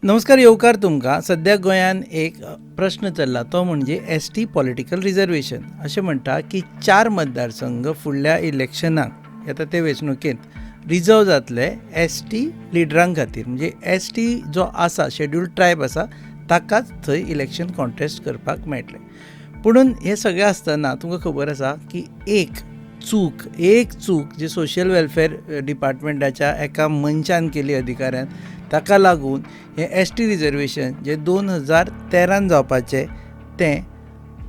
नमस्कार, येवकार तुमकां. सध्या गोंयान एक प्रश्न चल्ला, तो म्हणजे एसटी पॉलिटिकल रिजर्वेशन. अशें म्हणटा की 4 मतदारसंघ फुडल्या इलेक्शनाक येता ते वेंचणुकेंत रिजर्व जातले एसटी लिडरां खातीर. म्हणजे एसटी जो आसा, शेड्यूल्ड ट्रायब आसा, ताकाच थंय इलेक्शन कॉन्टेस्ट करपाक मेळटलें. पुणून हे सगळें आसतना तुमकां खबर आसा की एक चूक जी सोशल वेलफेअर डिपार्टमेंटाच्या एका मनशान केली, अधिकाऱ्यान, ताका लागून हे एसटी रिजर्वेशन जे 2013 जावपाचें तें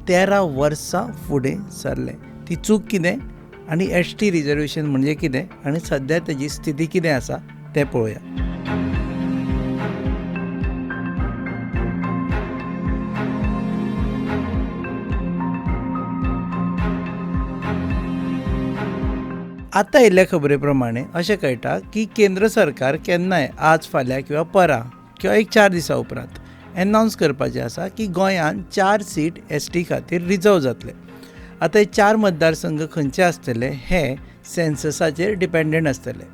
13 वर्सां फुडें सरलें. ती चूक कितें आनी एसटी रिजर्वेशन म्हणजे कितें आनी सद्या तेजी स्थिती कितें आसा तें पळोवया. आतां येयल्ल्या खबरे प्रमाणे अशें कळटा की केंद्र सरकार केन्नाय आज, फाल्यां किंवा परां किंवा एक 4 दिसां उपरांत एनावन्स करपाचें आसा की गोंयान 4 सीट एसटी खातीर रिजर्व जातले. आतां हे 4 मतदारसंघ खंयचे आसतले हे सेन्ससाचेर डिपेंडंट आसतले.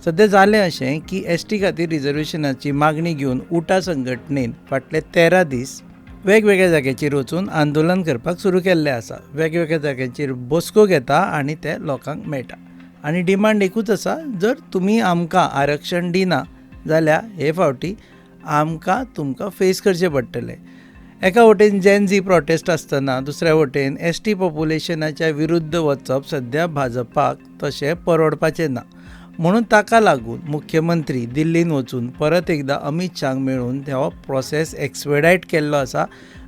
सद्या जालें अशें की एसटी खातीर रिजर्वेशनाची मागणी घेवन उटा संघटनेन फाटले 13 दीस वेगवेगळ्या जाग्याचेर वचून आंदोलन करपाक सुरू केल्लें आसा. वेगवेगळ्या जाग्याचेर बसको घेता आनी ते लोकांक मेळटा. आनी डिमांड एकूच आसा, जर तुमी आमकां आरक्षण दिना जाल्यार हे फावटी आमकां तुमकां फेस करचें पडटलें. एका वटेन जेन-झी प्रोटेस्ट आसतना दुसऱ्या वटेन एसटी पॉप्युलेशनाच्या विरुद्ध वचप सद्या भाजपाक तशें परवडपाचें ना. म्हणून ताका लागून मुख्यमंत्री दिल्लीन वचून परत एकदा अमित शाहाक मेळून हो प्रोसेस एक्सपेडायट केल्लो आसा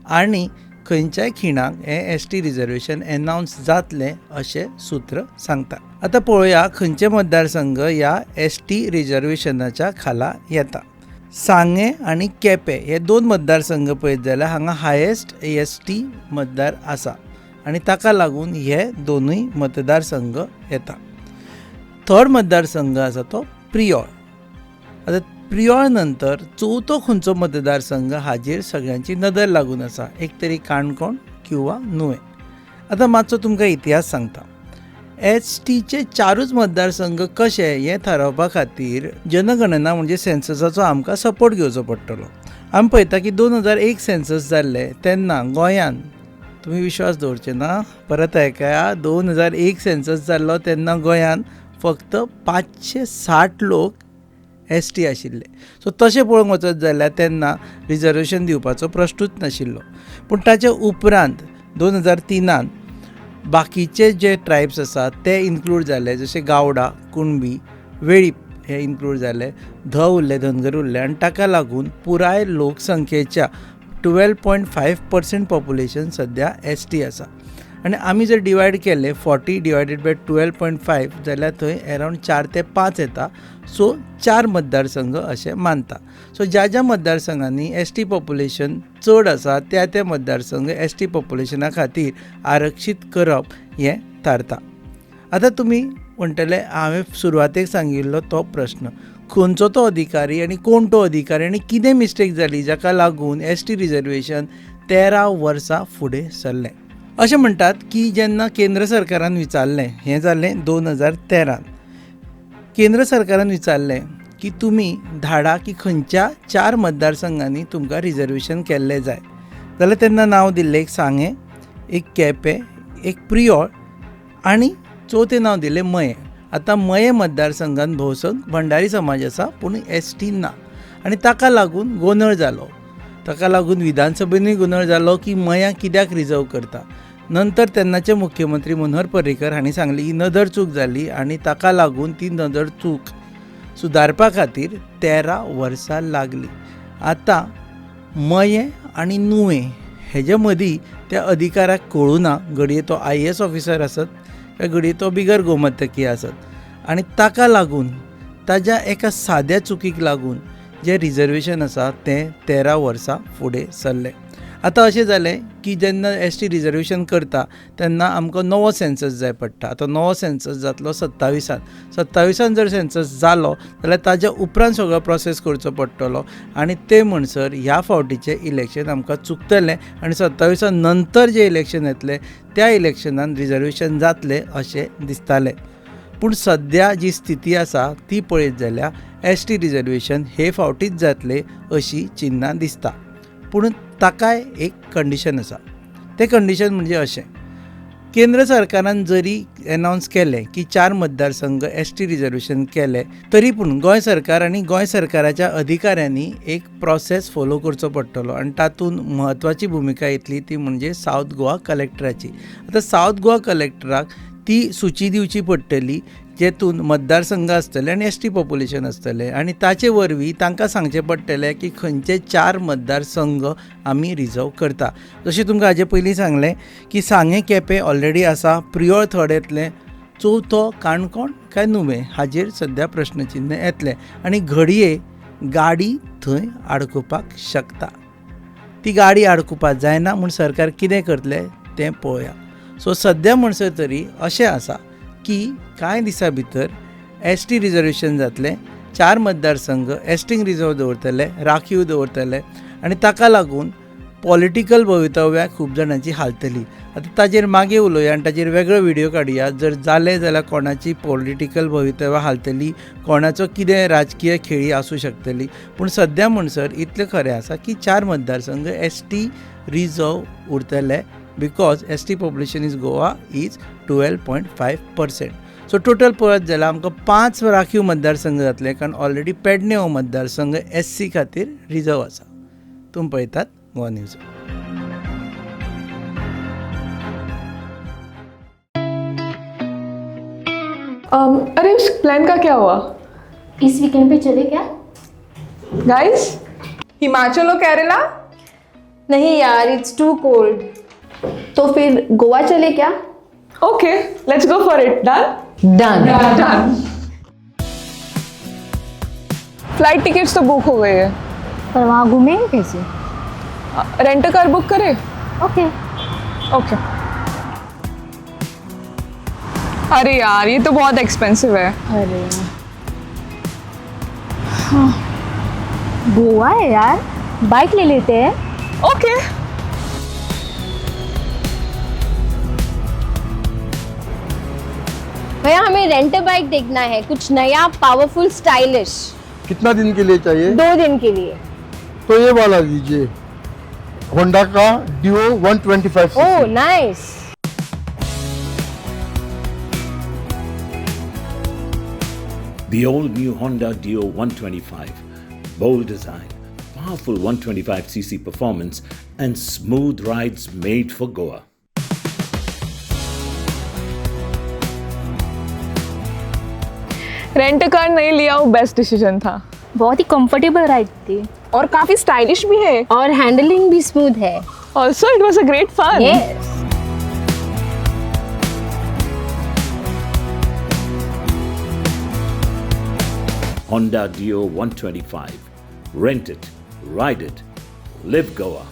आनी खंयच्याय खिणाक हें एसटी रिजर्वेशन एनावन्स जातलें अशें सूत्र सांगता. आतां पळोवया खंयचे मतदारसंघ ह्या एसटी रिजर्वेशनाच्या खाला येता. सांगे आनी केपें हे 2 मतदारसंघ पळयत जाल्यार हांगा हायेस्ट एसटी मतदार आसा आनी ताका लागून हे दोनूय मतदारसंघ येता. थर्ड मतदारसंघ आसा तो प्रियोळ. आतां प्रियोळ नंतर चवथो खंयचो मतदारसंघ हाजेर सगळ्यांची नदर लागून आसा, एक तरी काणकोण किंवा नुवें. आतां मातसो तुमकां इतिहास सांगता. एसटीचे 4च मतदारसंघ कशे हें थारावपा खातीर जनगणना म्हणजे सेन्ससाचो आमकां सपोर्ट घेवचो पडटलो. आमी पळयता की 2001 सेन्सस जाल्ले तेन्ना गोंयान, तुमी विश्वास दवरचे ना, परत आयकया, 2001 सेन्सस जाल्लो तेन्ना गोंयान फक्त 560 लोक एसटी आशिल्ले. सो तशें पळोवंक वचत जाल्यार तेन्ना रिजर्वेशन दिवपाचो प्रश्नूच नाशिल्लो. पूण ताचे उपरांत 2003 बाकीचे जे ट्रायब्स आसात ते इन्क्लूड जाले, जशे गावडा, कुणबी, वेळीप हे इन्क्लूड जाले, उरले, धनगर उरले आनी ताका लागून पुराय लोकसंख्येच्या 12.5% पॉप्युलेशन सद्या एसटी आसा. आनी आमी जर डिवायड केले 40 डिवायडेड बाय 12.5 जाल्यार थंय अरावंड 4 ते 5 येता. सो 4 मतदारसंघ अशें मानता. सो ज्या मतदारसंघांनी एसटी पॉप्युलेशन चड आसा त्या मतदारसंघ एसटी पॉप्युलेशना खातीर आरक्षीत करप हें थारता. आतां तुमी म्हणटले हांवें सुरवातेक सांगिल्लो तो प्रश्न, खंयचो तो अधिकारी आनी कोण तो अधिकारी आनी कितें मिस्टेक जाली जाका लागून एसटी रिजर्वेशन 13 वर्सां फुडें सरलें. अशें म्हणटात की जेन्ना केंद्र सरकारान विचारलें, हें जालें 2013, केंद्र सरकारान विचारलें की तुमी धाडा की खंयच्या 4 मतदारसंघांनी तुमकां रिजर्वेशन केल्लें जाय, जाल्यार तेन्ना नांव दिल्लें एक सांगे, एक केपें, एक प्रियोळ आनी चवथें नांव दिलें मयें. आतां मयें मतदारसंघान भोवसंख्य भंडारी समाज आसा पूण एसटी ना आनी ताका लागून गोंदळ जालो. ताका लागून विधानसभेनूय गोंदळ जालो की मयां कित्याक रिजर्व करता. नंतर तेन्नाचे मुख्यमंत्री मनोहर पर्रीकर हांणी सांगली ही नदर चूक जाली आनी ताका लागून ती नदर चूक सुदारपा खातीर 13 वर्सां लागली. आतां मयें आनी नुवें हेजे मदीं त्या अधिकाऱ्याक कळुना, घडये तो IAS ऑफिसर आसत काय घडये तो बिगर गोमतकी आसत आनी ताका लागून ताज्या एका साद्या चुकीक लागून जें रिजर्वेशन आसा तें 13 वर्सां फुडें सरलें. आतां अशें जालें की जेन्ना एसटी रिजर्वेशन करता तेन्ना आमकां नवो सेन्सस जाय पडटा. आतां नवो सेन्सस जातलो 27 जर सेन्सस जालो जाल्यार ताज्या उपरांत सगळो प्रोसेस करचो पडटलो आनी ते म्हणसर ह्या फावटीचें इलेक्शन आमकां चुकतलें आनी 27 नंतर जें इलेक्शन येतलें त्या इलेक्शनान रिजर्वेशन जातलें अशें दिसतालें. पूण सद्या जी स्थिती आसा ती पळयत जाल्यार एस टी रिजर्वेशन हे फावटीच जातले अशी चिन्नां दिसता. पूण ताकाय एक कंडिशन आसा. तें कंडिशन म्हणजे अशें, केंद्र सरकारान जरी एनावन्स केलें की 4 मतदारसंघ एस टी रिजर्वेशन केले, तरी पूण गोंय सरकार आनी गोंय सरकाराच्या अधिकाऱ्यांनी एक प्रोसेस फॉलो करचो पडटलो आनी तातूंत म्हत्वाची भुमिका येतली ती म्हणजे सावथ गोवा कलेक्टराची. आतां सावथ गोवा कलेक्टराक ती सुची दिवची पडटली जेतून मतदारसंघ आसतले आनी एस टी पॉप्युलेशन आसतलें आनी ताचे वरवीं तांकां सांगचें पडटलें की खंयचे 4 मतदारसंघ आमी रिजर्व करता. जशें तुमकां हाजे पयलीं सांगलें की सांगे केपें ऑलरेडी आसा, प्रियोळ थर्ड येतलें, चवथो काणकोण काय नुवें हाजेर सद्या प्रश्नचिन्ह येतलें आनी घडये गाडी थंय आडकुपाक शकता. ती गाडी आडकुपाक जायना म्हूण सरकार कितें करतलें तें पळोवया. सो सद्या म्हणसर तरी अशें आसा की कांय दिसां भितर एस टी रिजर्वेशन जातलें, 4 मतदारसंघ एस टींक रिजर्व दवरतले, राखीव दवरतले आनी ताका लागून पॉलिटिकल भवितव्यां खूब जाणांची हालतली. आतां ताजेर मागीर उलोवया आनी ताजेर वेगळो व्हिडियो काडया. जर जालें जाल्यार कोणाची पॉलिटिकल भवितव्यां हालतली, कोणाचो कितें राजकीय खेळी आसूं शकतली. पूण सद्या म्हणसर इतलें खरें आसा की 4 मतदारसंघ एस टी रिजर्व उरतले because S T population is Goa is 12.5%. So total पळयत जाल्यार आमकां 5 राखीव मतदारसंघ जातले, कारण ऑलरेडी पेडणे हो मतदारसंघ एस सी खातीर रिजर्व आसा. तुमी पळयतात गोवा न्यूज. अरे उस प्लान का क्या हुआ? इस वीकेंड पे चले क्या? गाइस, हिमाचल और केरला? नहीं यार, इट्स टू कोल्ड. तो फिर गोवा चले क्या? Okay, let's go for it. Done? Done. Flight tickets तो बुक हो गए हैं. पर वहाँ घूमेंगे कैसे? रेंट कार बुक करें? ओके. ओके. अरे यार, ये तो बहुत एक्सपेंसिव है. अरे हाँ, गोवा है यार, बाइक ले लेते हैं. ओके. भैया हमें रेंट बाइक देखना है, कुछ नया पावरफुल स्टाइलिश. कितना दिन के लिए चाहिए? 2 दिन के लिए. तो ये वाला लीजिए, होंडा का Dio 125 oh CC. Nice. The all-new Honda Dio 125. Bold design, powerful 125cc performance, and smooth rides made for Goa. Rent car नहीं लिया वो बेस्ट डिसीजन था. बहुत ही कंफर्टेबल राइड थी और काफी स्टाइलिश भी है. और हैंडलिंग भी स्मूथ है. Also it was a great fun. Yes. Honda Dio 125. Rent it, ride it, live Goa.